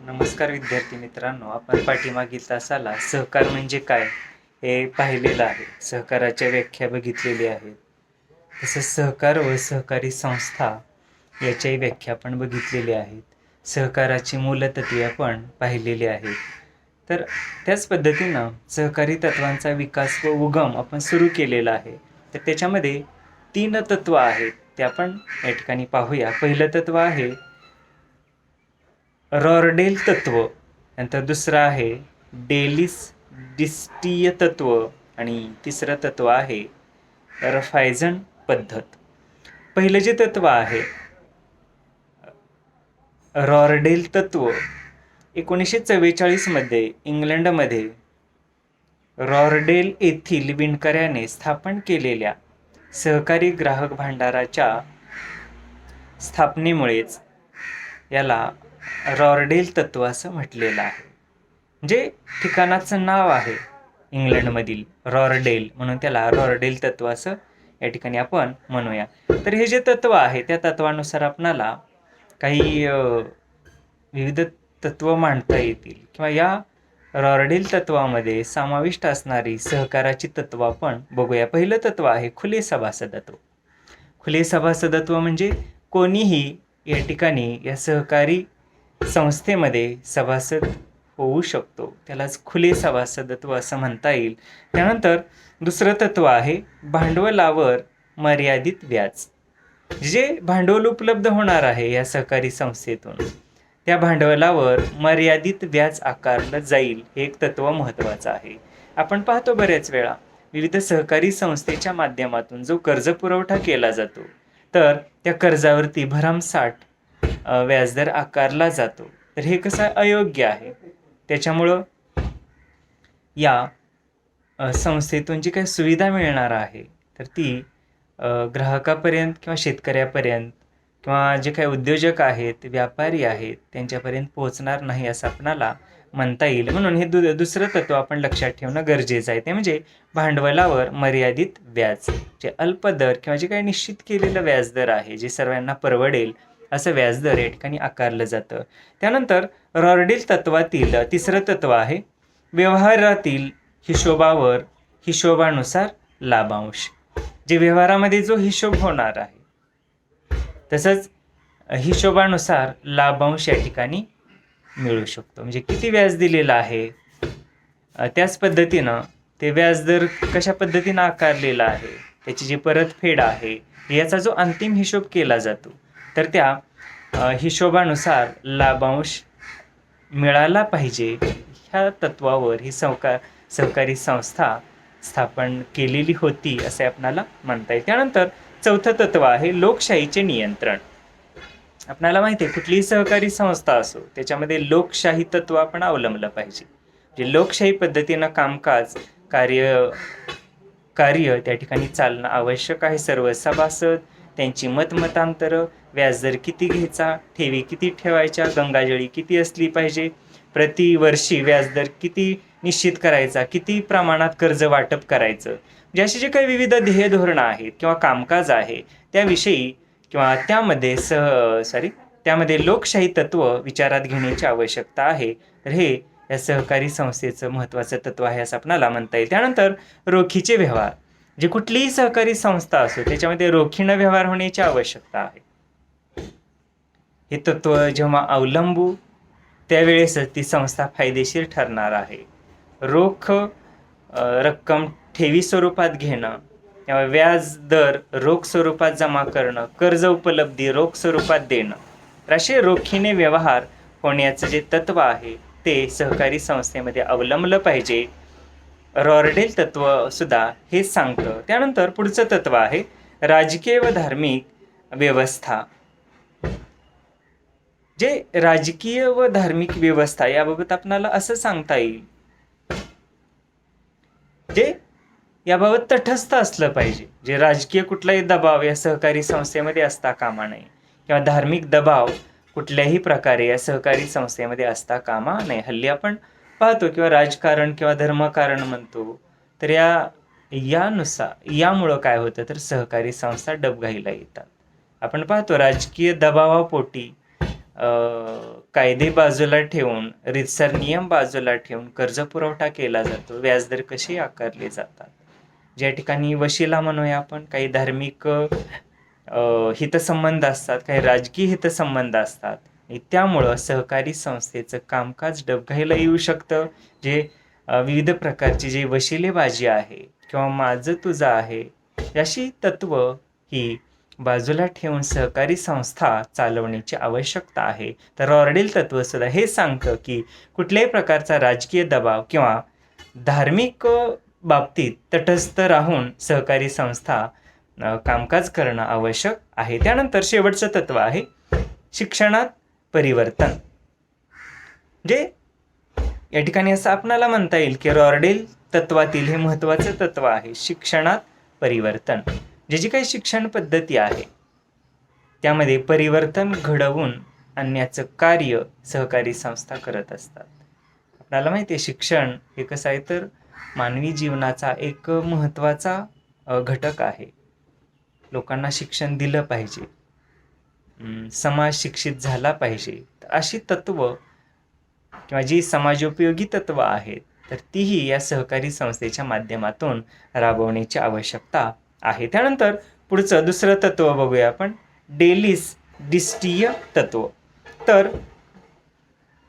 नमस्कार विद्यार्थी मित्रांनो, आपण पाठीमागील तासाला सहकार म्हणजे काय हे पाहिलेलं आहे. सहकाराच्या व्याख्या बघितलेली आहेत. तसंच सहकार व सहकारी संस्था याच्याही व्याख्या आपण बघितलेली आहेत. सहकाराची मूलतत्वे आपण पाहिलेली आहेत. तर त्याच पद्धतीनं सहकारी तत्वांचा विकास व उगम आपण सुरू केलेला आहे. तर त्याच्यामध्ये 3 तत्व आहेत, ते आपण या ठिकाणी पाहूया. पहिलं तत्व आहे रॉरडेल तत्व, नंतर दुसरं आहे डिस्टीय तत्व आणि तिसरं तत्व आहे रफायझन पद्धत. पहिलं जे तत्व आहे रॉरडेल तत्व 1944 मध्ये इंग्लंडमध्ये रॉरडेल येथील विणकऱ्याने स्थापन केलेल्या सहकारी ग्राहक भांडाराच्या स्थापनेमुळेच याला रॉरडेल तत्व असं म्हटलेलं आहे. म्हणजे ठिकाणाचं नाव आहे इंग्लंडमधील रॉरडेल, म्हणून त्याला रॉरडेल तत्व असं या ठिकाणी आपण म्हणूया. तर हे जे तत्व आहे त्या तत्वानुसार आपणाला काही विविध तत्व मांडता येतील किंवा या रॉरडेल तत्वामध्ये समाविष्ट असणारी सहकाराची तत्व आपण बघूया. पहिलं तत्व आहे खुले सभासदत्व. खुले सभासदत्व म्हणजे कोणीही या ठिकाणी या सहकारी संस्थेमध्ये सभासद होऊ शकतो, त्यालाच खुले सभासदत्व असं म्हणता येईल. त्यानंतर दुसरं तत्व आहे भांडवलावर मर्यादित व्याज. जे भांडवल उपलब्ध होणार आहे या सहकारी संस्थेतून त्या भांडवलावर मर्यादित व्याज आकारलं जाईल, हे एक तत्व महत्त्वाचं आहे. आपण पाहतो बऱ्याच वेळा विविध सहकारी संस्थेच्या माध्यमातून जो कर्ज पुरवठा केला जातो, तर त्या कर्जावरती भरमसाठ व्याजदर आकारला जातो. तर हे कसं अयोग्य आहे. त्याच्यामुळं या संस्थेतून जी काही सुविधा मिळणार आहे तर ती ग्राहकापर्यंत किंवा शेतकऱ्यापर्यंत किंवा जे काही उद्योजक आहेत, व्यापारी आहेत, त्यांच्यापर्यंत पोहोचणार नाही असं आपणाला म्हणता येईल. म्हणून हे दुसरं तत्व आपण लक्षात ठेवणं गरजेचं आहे. ते म्हणजे भांडवलावर मर्यादित व्याज. जे अल्प दर किंवा जे काही निश्चित केलेलं व्याजदर आहे, जे सर्वांना परवडेल असं व्याजदर या ठिकाणी आकारलं जातं. त्यानंतर रॉरडेल तत्वातील तिसरं तत्व आहे व्यवहारातील हिशोबानुसार लाभांश. जे व्यवहारामध्ये जो हिशोब होणार आहे तसंच हिशोबानुसार लाभांश या ठिकाणी मिळू शकतो. म्हणजे किती व्याज दिलेलं आहे त्याच पद्धतीनं ते व्याजदर कशा पद्धतीनं आकारलेला आहे, त्याची जी परतफेड आहे, याचा जो अंतिम हिशोब केला जातो, तर त्या हिशोबानुसार लाभांश मिळाला पाहिजे, ह्या तत्वावर ही सहकारी संस्था स्थापन केलेली होती असे आपणाला म्हणता येईल. त्यानंतर चौथं तत्व आहे लोकशाहीचे नियंत्रण. आपणाला माहिती आहे कुठलीही सहकारी संस्था असो त्याच्यामध्ये लोकशाही तत्व आपण अवलंबलं पाहिजे. जे लोकशाही पद्धतीनं कामकाज कार्य त्या ठिकाणी चालणं आवश्यक आहे. सर्व सभासद, त्यांची मतमतांतरं, व्याजदर किती घ्यायचा, ठेवी किती ठेवायच्या, गंगाजळी किती असली पाहिजे, प्रतिवर्षी व्याजदर किती निश्चित करायचा, किती प्रमाणात कर्ज वाटप करायचं, म्हणजे अशी जे काही विविध ध्येय धोरणं आहेत किंवा कामकाज आहे त्याविषयी किंवा त्यामध्ये लोकशाही तत्व विचारात घेण्याची आवश्यकता आहे. तर हे या सहकारी संस्थेचं महत्त्वाचं तत्व आहे असं आपणाला म्हणता येईल. त्यानंतर रोखीचे व्यवहार. जे कुठलीही सहकारी संस्था असो त्याच्यामध्ये रोखीनं व्यवहार होण्याची आवश्यकता आहे. हे तत्व जेव्हा अवलंबू त्यावेळेसच ती संस्था फायदेशीर ठरणार आहे. रोख रक्कम ठेवी स्वरूपात घेणं किंवा व्याज दर रोख स्वरूपात जमा करणं, कर्ज उपलब्धी रोख स्वरूपात देणं, असे रोखीने व्यवहार होण्याचं जे तत्व आहे ते सहकारी संस्थेमध्ये अवलंबलं पाहिजे. रॉरडेल तत्व सुद्धा हेच सांगतं. त्यानंतर पुढचं तत्व आहे राजकीय व धार्मिक व्यवस्था. जे राजकीय व धार्मिक व्यवस्था याबाबत आपणाला असं सांगता येईल, जे याबाबत तटस्थ असलं पाहिजे. जे राजकीय कुठलाही दबाव या सहकारी संस्थेमध्ये असता कामा नये किंवा धार्मिक दबाव कुठल्याही प्रकारे या सहकारी संस्थेमध्ये असता कामा नये. हल्ली आपण पाहतो किंवा राजकारण किंवा धर्मकारण म्हणतो, तर यामुळं काय होतं तर सहकारी संस्था डबघाईला येतात. आपण पाहतो राजकीय दबावापोटी कायदे बाजूला ठेवून, रीतसर नियम बाजूला ठेवून कर्ज पुरवठा केला जातो, व्याजदर कसे आकारले जातात. ज्या ठिकाणी वशिला म्हणूया आपण, काही धार्मिक हितसंबंध असतात, काही राजकीय हितसंबंध असतात आणि त्यामुळं सहकारी संस्थेचं कामकाज डबघाईला येऊ शकतं. जे विविध प्रकारची जे वशिलेबाजी आहे किंवा माझं तुझं आहे, अशी तत्व ही बाजूला ठेवून सहकारी संस्था चालवण्याची आवश्यकता आहे. तर रॉरडेल तत्व सुद्धा हे सांगतं की कुठल्याही प्रकारचा राजकीय दबाव किंवा धार्मिक बाबतीत तटस्थ राहून सहकारी संस्था कामकाज करणं आवश्यक आहे. त्यानंतर शेवटचं तत्व आहे शिक्षणात परिवर्तन. जे या ठिकाणी असं आपणाला म्हणता येईल की रॉरडेल तत्वातील हे महत्त्वाचं तत्व आहे, शिक्षणात परिवर्तन. जी काही शिक्षण पद्धती आहे त्यामध्ये परिवर्तन घडवून आणण्याचं कार्य सहकारी संस्था करत असतात. आपल्याला माहिती आहे शिक्षण हे कसं आहे तर मानवी जीवनाचा एक महत्त्वाचा घटक आहे. लोकांना शिक्षण दिलं पाहिजे, समाज शिक्षित झाला पाहिजे. तर अशी तत्व किंवा जी समाजोपयोगी तत्व आहेत तर तीही या सहकारी संस्थेच्या माध्यमातून राबवण्याची आवश्यकता आहे. त्यानंतर पुढचं दुसरं तत्व बघूया आपण, डेलिस डिस्टीय तत्व. तर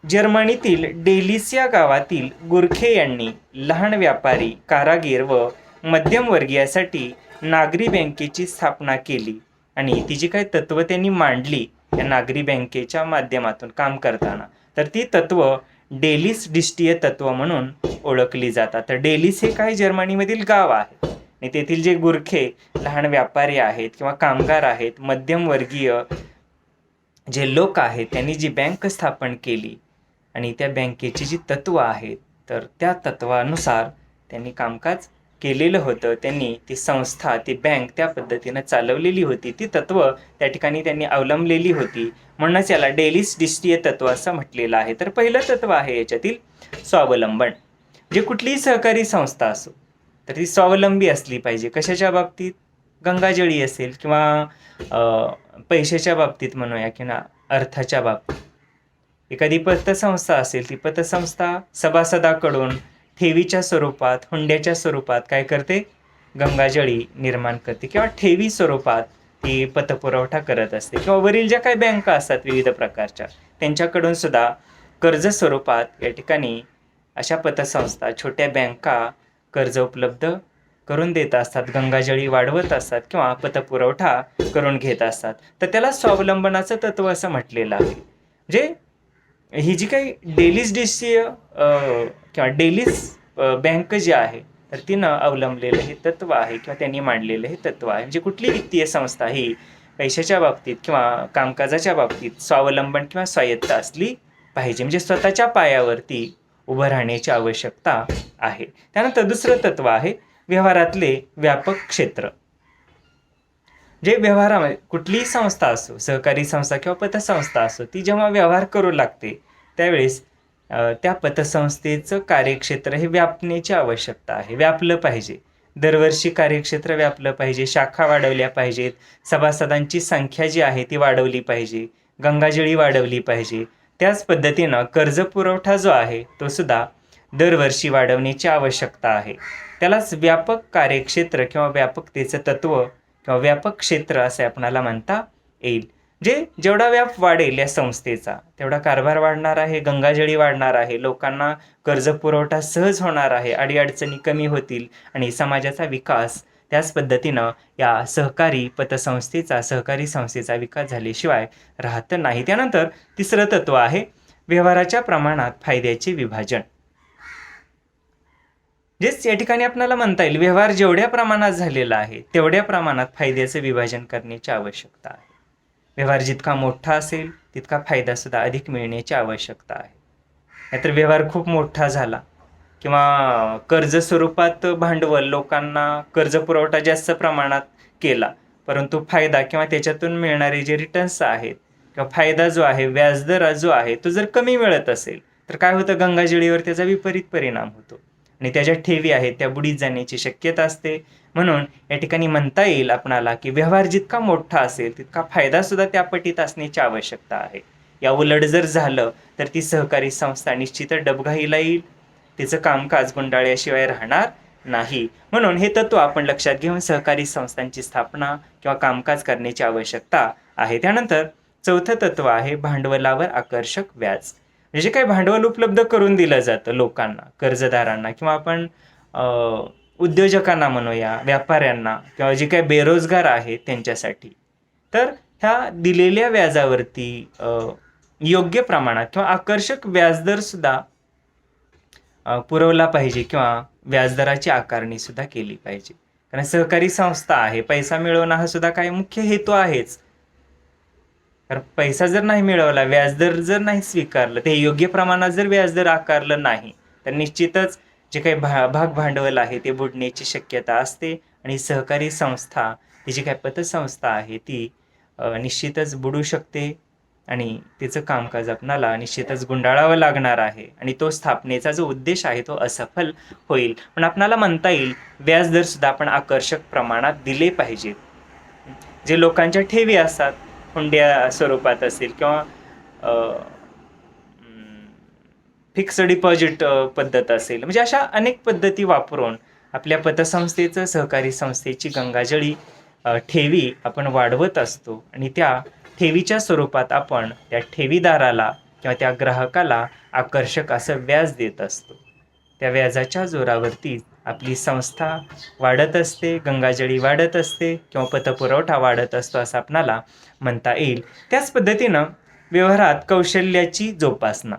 जर्मनीतील डेलिस या गावातील गुरखे यांनी लहान व्यापारी, कारागीर व मध्यमवर्गीयासाठी नागरी बँकेची स्थापना केली आणि ती जी काही तत्व त्यांनी मांडली या नागरी बँकेच्या माध्यमातून काम करताना, तर ती तत्व डेलिस डिस्टीय तत्व म्हणून ओळखली जातात. तर डेलिस हे काय जर्मनीमधील गाव आहे आणि तेथील जे गुरखे लहान व्यापारी आहेत किंवा कामगार आहेत, मध्यमवर्गीय जे लोक आहेत, त्यांनी जी बँक स्थापन केली आणि त्या बँकेची जी तत्व आहेत तर त्या तत्वानुसार त्यांनी कामकाज केलेलं होतं. त्यांनी ती संस्था, ती बँक त्या पद्धतीनं चालवलेली होती. ती तत्व त्या ठिकाणी त्यांनी अवलंबलेली होती. म्हणूनच याला डेलिस डिस्टीय तत्व असं म्हटलेलं आहे. तर पहिलं तत्व आहे याच्यातील स्वावलंबन. जे कुठलीही सहकारी संस्था असो तर ती स्वावलंबी असली पाहिजे. कशाच्या बाबतीत? गंगाजळी असेल किंवा पैशाच्या बाबतीत म्हणूया किंवा अर्थाच्या बाबतीत. एखादी पतसंस्था असेल, ती पतसंस्था सभासदाकडून ठेवीच्या स्वरूपात, हुंड्याच्या स्वरूपात काय करते? गंगाजळी निर्माण करते किंवा ठेवी स्वरूपात ती पतपुरवठा करत असते. किंवा वरील ज्या काही बँका असतात विविध प्रकारच्या, त्यांच्याकडून सुद्धा कर्ज स्वरूपात या ठिकाणी अशा पतसंस्था, छोट्या बँका कर्ज उपलब्ध करून देत असतात, गंगाजळी वाढवत असतात किंवा पतपुरवठा करून घेत असतात. तर त्याला स्वावलंबनाचं तत्व असं म्हटलेलं आहे. जे ही जी काही डेलिस डिस्टीय किंवा डेलिस बँक जी आहे तर तिनं अवलंबलेलं हे तत्व आहे किंवा त्यांनी मांडलेलं हे तत्व आहे. म्हणजे कुठली वित्तीय संस्था ही पैशाच्या बाबतीत किंवा कामकाजाच्या बाबतीत स्वावलंबन किंवा स्वायत्त असली पाहिजे. म्हणजे स्वतःच्या पायावरती उभं राहण्याची आवश्यकता आहे. त्यानंतर दुसरं तत्व आहे व्यवहारातले व्यापक क्षेत्र. जे व्यवहारामध्ये कुठलीही संस्था असो, सहकारी संस्था किंवा पतसंस्था असो, ती जेव्हा व्यवहार करू लागते त्यावेळेस त्या पतसंस्थेचं कार्यक्षेत्र हे व्यापण्याची आवश्यकता आहे. व्यापलं पाहिजे. दरवर्षी कार्यक्षेत्र व्यापलं पाहिजे, शाखा वाढवल्या पाहिजेत, सभासदांची संख्या जी आहे ती वाढवली पाहिजे, गंगाजळी वाढवली पाहिजे. त्याच पद्धतीनं कर्ज पुरवठा जो आहे तो सुद्धा दरवर्षी वाढवण्याची आवश्यकता आहे. त्यालाच व्यापक कार्यक्षेत्र किंवा व्यापकतेचं तत्व किंवा व्यापक क्षेत्र असे आपणाला म्हणता येईल. जेवढा व्याप वाढेल या संस्थेचा तेवढा कारभार वाढणार आहे, गंगाजळी वाढणार आहे, लोकांना कर्ज पुरवठा सहज होणार आहे, अडीअडचणी कमी होतील आणि समाजाचा विकास त्याच पद्धतीनं या सहकारी पतसंस्थेचा, सहकारी संस्थेचा विकास झाल्याशिवाय राहत नाही. त्यानंतर तिसरं तत्व आहे व्यवहाराच्या प्रमाणात फायद्याचे विभाजन. जेच या ठिकाणी आपल्याला म्हणता येईल व्यवहार जेवढ्या प्रमाणात झालेला आहे तेवढ्या प्रमाणात फायद्याचे विभाजन करण्याची आवश्यकता आहे. व्यवहार जितका मोठा असेल तितका फायदा सुद्धा अधिक मिळण्याची आवश्यकता आहे. नाहीतर व्यवहार खूप मोठा झाला किंवा कर्ज स्वरूपात भांडवल, लोकांना कर्ज पुरवठा जास्त प्रमाणात केला, परंतु फायदा किंवा त्याच्यातून मिळणारे जे रिटर्न्स आहेत किंवा फायदा जो आहे, व्याजदर जो आहे तो जर कमी मिळत असेल तर काय होतं? गंगाजळीवर त्याचा विपरीत परिणाम होतो आणि त्याच्या ठेवी आहेत त्या बुडीत जाण्याची शक्यता असते. म्हणून या ठिकाणी म्हणता येईल आपणाला की व्यवहार जितका मोठा असेल तितका फायदा सुद्धा त्या पटीत असण्याची आवश्यकता आहे. या उलट जर झालं तर ती सहकारी संस्था निश्चितच डबघाईला येईल, तिचं कामकाज गुंडाळल्याशिवाय राहणार नाही. म्हणून हे तत्व आपण लक्षात घेऊन सहकारी संस्थांची स्थापना किंवा कामकाज करण्याची आवश्यकता आहे. त्यानंतर चौथं तत्व आहे भांडवलावर आकर्षक व्याज. म्हणजे काय भांडवल उपलब्ध करून दिलं जातं लोकांना, कर्जदारांना किंवा आपण उद्योजकांना म्हणूया, व्यापाऱ्यांना किंवा जे काही बेरोजगार आहेत त्यांच्यासाठी. तर ह्या दिलेल्या व्याजावरती योग्य प्रमाणात किंवा आकर्षक व्याजदर सुद्धा पुरवला पाहिजे किंवा व्याजदराची आकारणी सुद्धा केली पाहिजे. कारण सहकारी संस्था आहे, पैसा मिळवणं हा सुद्धा काही मुख्य हेतू आहेच. कारण पैसा जर नाही मिळवला, व्याजदर जर नाही स्वीकारलं, ते योग्य प्रमाणात जर व्याजदर आकारलं नाही तर निश्चितच जे काही भाग भांडवल आहे ते बुडण्याची शक्यता असते आणि सहकारी संस्था, ती जी काही पतसंस्था आहे ती निश्चितच बुडू शकते आणि तिचं कामकाज आपणाला निश्चितच गुंडाळावं लागणार आहे आणि तो स्थापनेचा जो उद्देश आहे तो असफल होईल. पण आपणाला म्हणता येईल व्याजदर सुद्धा आपण आकर्षक प्रमाणात दिले पाहिजेत. जे लोकांच्या ठेवी असतात, हुंड्या स्वरूपात असेल किंवा फिक्स डिपॉझिट पद्धत असेल, म्हणजे अशा अनेक पद्धती वापरून आपल्या पतसंस्थेचं, सहकारी संस्थेची गंगाजळी ठेवी आपण वाढवत असतो आणि त्या ठेवीच्या स्वरूपात आपण त्या ठेवीदाराला किंवा त्या ग्राहकाला आकर्षक असं व्याज देत असतो. त्या व्याजाच्या जोरावरती आपली संस्था वाढत असते, गंगाजळी वाढत असते किंवा पतपुरवठा वाढत असतो असं आपणाला म्हणता येईल. त्याच पद्धतीनं व्यवहारात कौशल्याची जोपासना.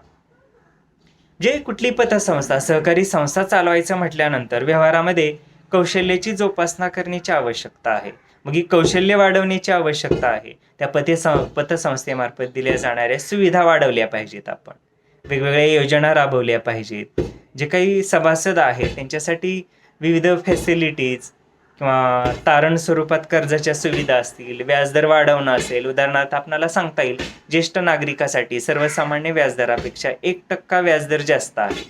जे कुठली पतसंस्था, सहकारी संस्था चालवायचं म्हटल्यानंतर व्यवहारामध्ये कौशल्याची जोपासना करण्याची आवश्यकता आहे. मग ही कौशल्य वाढवण्याची आवश्यकता आहे. त्या पतसंस्थेमार्फत दिल्या जाणाऱ्या सुविधा वाढवल्या पाहिजेत. आपण वेगवेगळ्या योजना राबवल्या पाहिजेत. जे काही सभासद आहेत त्यांच्यासाठी विविध फॅसिलिटीज किंवा तारण स्वरूपात कर्जाच्या सुविधा असतील, व्याजदर वाढवणं असेल. उदाहरणार्थ आपल्याला सांगता येईल ज्येष्ठ नागरिकासाठी सर्वसामान्य व्याजदरापेक्षा 1% व्याजदर जास्त आहे.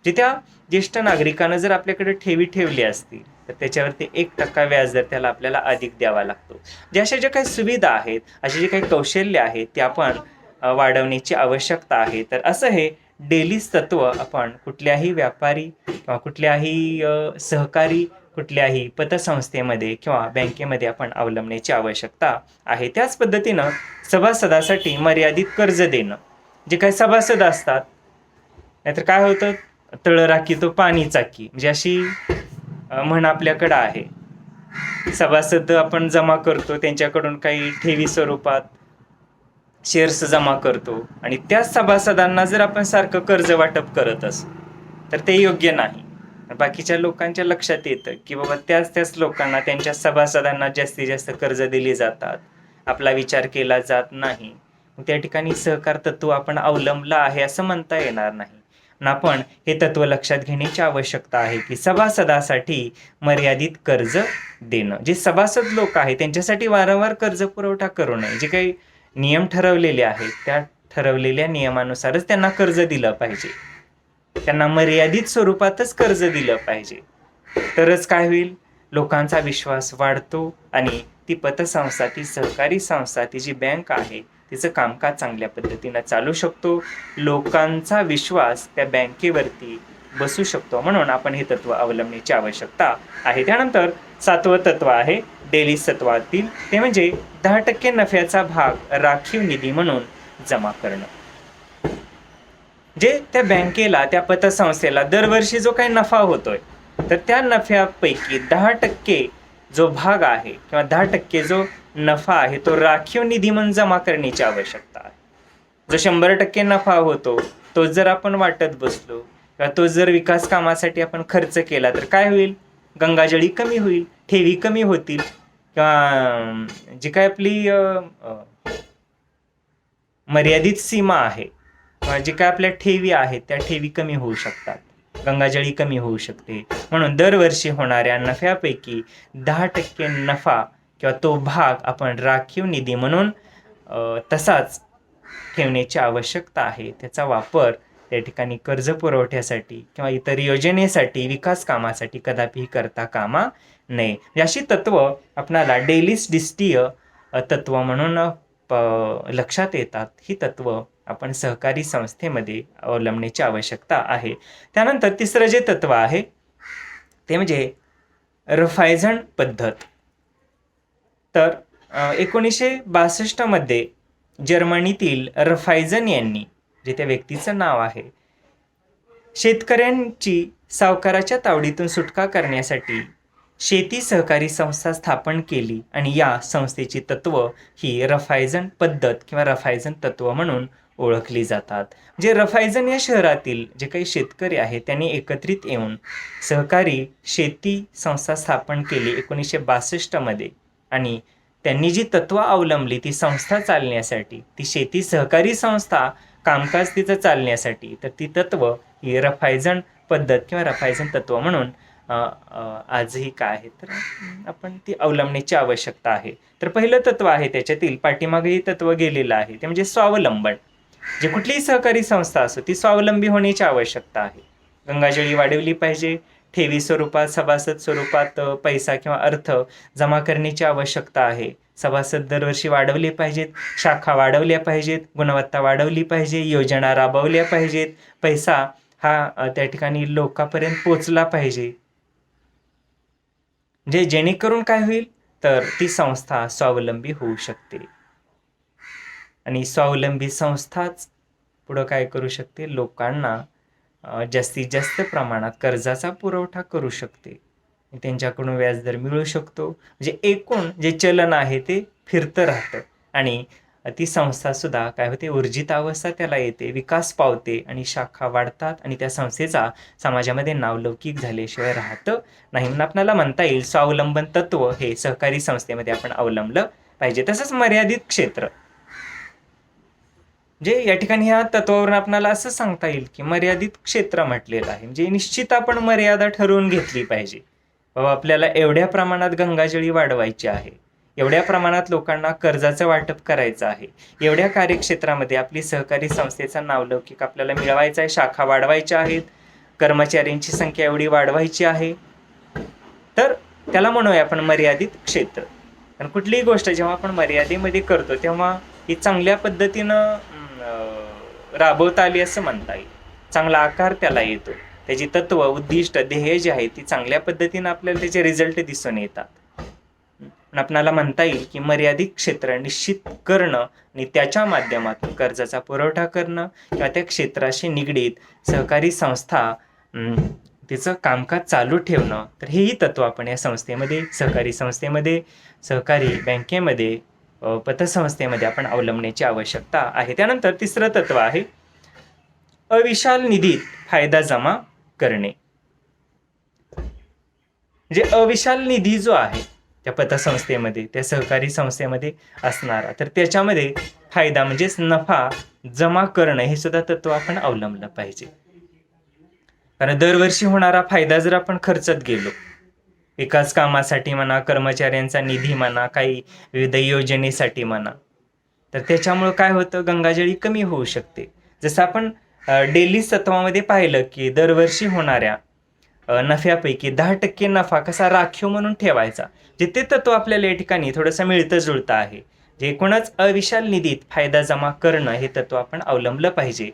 जे त्या ज्येष्ठ नागरिकानं जर आपल्याकडे ठेवी ठेवली असतील तर त्याच्यावरती 1% व्याजदर त्याला आपल्याला अधिक द्यावा लागतो. जे अशा ज्या काही सुविधा आहेत, असे जे काही कौशल्य आहेत ते आपण वाढवण्याची आवश्यकता आहे. तर असं हे डेलीच तत्व आपण कुठल्याही व्यापारी किंवा कुठल्याही सहकारी, कुठल्याही पतसंस्थेमध्ये किंवा बँकेमध्ये आपण अवलंबण्याची आवश्यकता आहे. त्याच पद्धतीनं सभासदासाठी मर्यादित कर्ज देणं. जे काही सभासद असतात, नाहीतर काय होतं, तळ राखी तो पाणी चाकी, म्हणजे अशी म्हण आपल्याकडं आहे. सभासद आपण जमा करतो, त्यांच्याकडून काही ठेवी स्वरूपात शेअर्स जमा करतो आणि त्याच सभासदांना जर आपण सारखं कर्ज वाटप करत असू तर ते योग्य नाही. बाकीच्या लोकांच्या लक्षात येतं की बाबा त्याच लोकांना, त्यांच्या सभासदांना जास्तीत जास्त कर्ज दिली जातात, आपला विचार केला जात नाही. त्या ठिकाणी सहकार तत्व आपण अवलंबलं आहे असं म्हणता येणार नाही. आपण हे तत्व लक्षात घेण्याची आवश्यकता आहे की सभासदासाठी मर्यादित कर्ज देणं. जे सभासद लोक आहेत त्यांच्यासाठी वारंवार कर्ज पुरवठा करू नये. जे काही नियम ठरवलेले आहेत त्या ठरवलेल्या नियमानुसारच त्यांना कर्ज दिलं पाहिजे. त्यांना मर्यादित स्वरूपातच कर्ज दिलं पाहिजे. तरच काय होईल, लोकांचा विश्वास वाढतो आणि ती पतसंस्था, ती सहकारी संस्था, ती जी बँक आहे तिचं कामकाज चांगल्या पद्धतीनं चालू शकतो. लोकांचा विश्वास त्या बँकेवरती बसू शकतो. म्हणून आपण हे तत्व अवलंबण्याची आवश्यकता आहे. त्यानंतर 7वं तत्व आहे डेली तत्वातील, ते म्हणजे 10% नफ्याचा भाग राखीव निधी म्हणून जमा करणं. जे त्या बँकेला, त्या पतसंस्थेला दरवर्षी जो काही नफा होतोय तर त्या नफ्यापैकी 10% जो भाग आहे किंवा 10% जो नफा आहे तो राखीव निधी म्हणून जमा करण्याची आवश्यकता आहे. जो 100% नफा होतो तो जर आपण वाटत बसलो किंवा तो जर विकास कामासाठी आपण खर्च केला तर काय होईल, गंगाजळी कमी होईल, ठेवी कमी होतील किंवा जी काय आपली मर्यादित सीमा आहे किंवा जे काय आपल्या ठेवी आहेत त्या ठेवी कमी होऊ शकतात, गंगाजळी कमी होऊ शकते. म्हणून दरवर्षी होणाऱ्या नफ्यापैकी 10% नफा किंवा तो भाग आपण राखीव निधी म्हणून तसाच ठेवण्याची आवश्यकता आहे. त्याचा वापर त्या ठिकाणी कर्ज पुरवठ्यासाठी किंवा इतर योजनेसाठी, विकास कामासाठी कदापिही करता कामा नये. अशी तत्व आपणाला डेलिस डिस्टीय तत्व म्हणून लक्षात येतात, ही तत्व आपण सहकारी संस्थेमध्ये अवलंबण्याची आवश्यकता आहे. त्यानंतर तिसरं जे तत्व आहे ते म्हणजे रफायझन पद्धत. तर 1962 मध्ये जर्मनीतील रफायझन यांनी, जे त्या व्यक्तीचं नाव आहे, शेतकऱ्यांची सावकाराच्या तावडीतून सुटका करण्यासाठी शेती सहकारी संस्था स्थापन केली आणि या संस्थेची तत्व ही रफायझन पद्धत किंवा रफायझन तत्व म्हणून ओळखली जातात. जे रफायझन या शहरातील जे काही शेतकरी आहेत त्यांनी एकत्रित येऊन सहकारी शेती संस्था स्थापन केली 1962 मध्ये आणि त्यांनी जी तत्व अवलंबली ती संस्था चालण्यासाठी, ती शेती सहकारी संस्था कामकाज तिचं चालण्यासाठी, तर ती तत्व ही रफायझन पद्धत किंवा रफायझन तत्व म्हणून आजही काय आहे तर आपण ती अवलंबण्याची आवश्यकता आहे. तर पहिलं तत्व आहे त्याच्यातील पाठीमागे हे तत्व गेलेलं आहे ते म्हणजे स्वावलंबन. जे कुठलीही सहकारी संस्था असो ती स्वावलंबी होण्याची आवश्यकता आहे. गंगाजळी वाढवली पाहिजे, ठेवी स्वरूपात सभासद स्वरूपात पैसा किंवा अर्थ जमा करण्याची आवश्यकता आहे. सभासद दरवर्षी वाढवले पाहिजेत, शाखा वाढवल्या पाहिजेत, गुणवत्ता वाढवली पाहिजे, योजना राबवल्या पाहिजेत, पैसा हा त्या ठिकाणी लोकांपर्यंत पोचला पाहिजे. जेणेकरून काय होईल तर ती संस्था स्वावलंबी होऊ शकते आणि स्वावलंबी संस्थाच पुढं काय करू शकते, लोकांना जास्तीत जास्त प्रमाणात कर्जाचा पुरवठा करू शकते, त्यांच्याकडून व्याजदर मिळू शकतो. म्हणजे एकूण जे चलन आहे ते फिरतं राहतं आणि ती संस्था सुद्धा काय होते, ऊर्जित अवस्था त्याला येते, विकास पावते आणि शाखा वाढतात आणि त्या संस्थेचा समाजामध्ये नावलौकिक झाल्याशिवाय राहतं नाही. म्हणून आपल्याला म्हणता येईल स्वावलंबन तत्व हे सहकारी संस्थेमध्ये आपण अवलंबलं पाहिजे. तसंच मर्यादित क्षेत्र, म्हणजे या ठिकाणी ह्या तत्वावरून आपल्याला असं सांगता येईल की मर्यादित क्षेत्र म्हटलेलं आहे, म्हणजे निश्चित आपण मर्यादा ठरवून घेतली पाहिजे. बाबा आपल्याला एवढ्या प्रमाणात गंगाजळी वाढवायची आहे, एवढ्या प्रमाणात लोकांना कर्जाचं वाटप करायचं आहे, एवढ्या कार्यक्षेत्रामध्ये आपली सहकारी संस्थेचा नावलौकिक आपल्याला मिळवायचा आहे, शाखा वाढवायच्या आहेत, कर्मचाऱ्यांची संख्या एवढी वाढवायची आहे, तर त्याला म्हणूया आपण मर्यादित क्षेत्र. कारण कुठलीही गोष्ट जेव्हा आपण मर्यादेमध्ये करतो तेव्हा ही चांगल्या पद्धतीनं राबवता आली असं म्हणता येईल, चांगला आकार त्याला येतो, त्याची तत्व उद्दिष्ट ध्येय जे आहे ती चांगल्या पद्धतीनं आपल्याला त्याचे रिझल्ट दिसून येतात. आपल्याला म्हणता येईल की मर्यादित क्षेत्र निश्चित करणं आणि त्याच्या माध्यमातून कर्जाचा पुरवठा करणं किंवा त्या क्षेत्राशी निगडीत सहकारी संस्था तिचं कामकाज चालू ठेवणं, तर हेही तत्व आपण या संस्थेमध्ये, सहकारी संस्थेमध्ये, सहकारी बँकेमध्ये, पतसंस्थेमध्ये आपण अवलंबण्याची आवश्यकता आहे. त्यानंतर तिसरं तत्व आहे अविशाल निधीत फायदा जमा करणे. म्हणजे अविशाल निधी जो आहे त्या पतसंस्थेमध्ये, त्या सहकारी संस्थेमध्ये असणारा, तर त्याच्यामध्ये फायदा म्हणजेच नफा जमा करणं हे सुद्धा तत्व आपण अवलंबलं पाहिजे. कारण दरवर्षी होणारा फायदा जर आपण खर्चत गेलो, एकाच कामासाठी म्हणा, कर्मचाऱ्यांचा निधी म्हणा, काही विविध योजनेसाठी म्हणा, तर त्याच्यामुळं काय होतं, गंगाजळी कमी होऊ शकते. जसं आपण डेली तत्वामध्ये पाहिलं की दरवर्षी होणाऱ्या नफ्यापैकी 10% नफा कसा राखीव म्हणून ठेवायचा, जे ते तत्व आपल्याला या ठिकाणी थोडंसं मिळतं जुळतं आहे. जे एकूणच अविशाल निधीत फायदा जमा करणं हे तत्व आपण अवलंबलं पाहिजे.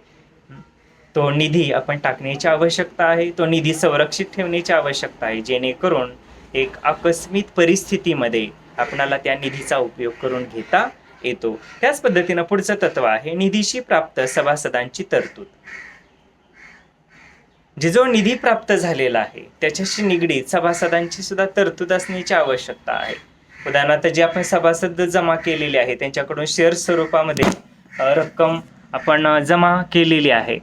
तो निधी आपण टाकण्याची आवश्यकता आहे, तो निधी संरक्षित ठेवण्याची आवश्यकता आहे, जेणेकरून एक आकस्मिक परिस्थितीमध्ये आपणाला त्या निधीचा उपयोग करून घेता येतो. त्याच पद्धतीनं पुढचं तत्व आहे निधीशी प्राप्त सभासदांची तरतूद. जो निधी प्राप्त झालेला आहे त्याच्याशी निगडीत सभासदांची सुद्धा तरतूद असण्याची आवश्यकता आहे. उदाहरणार्थ जे आपण सभासद जमा केलेले आहे त्यांच्याकडून शेअर स्वरूपामध्ये रक्कम आपण जमा केलेली आहे,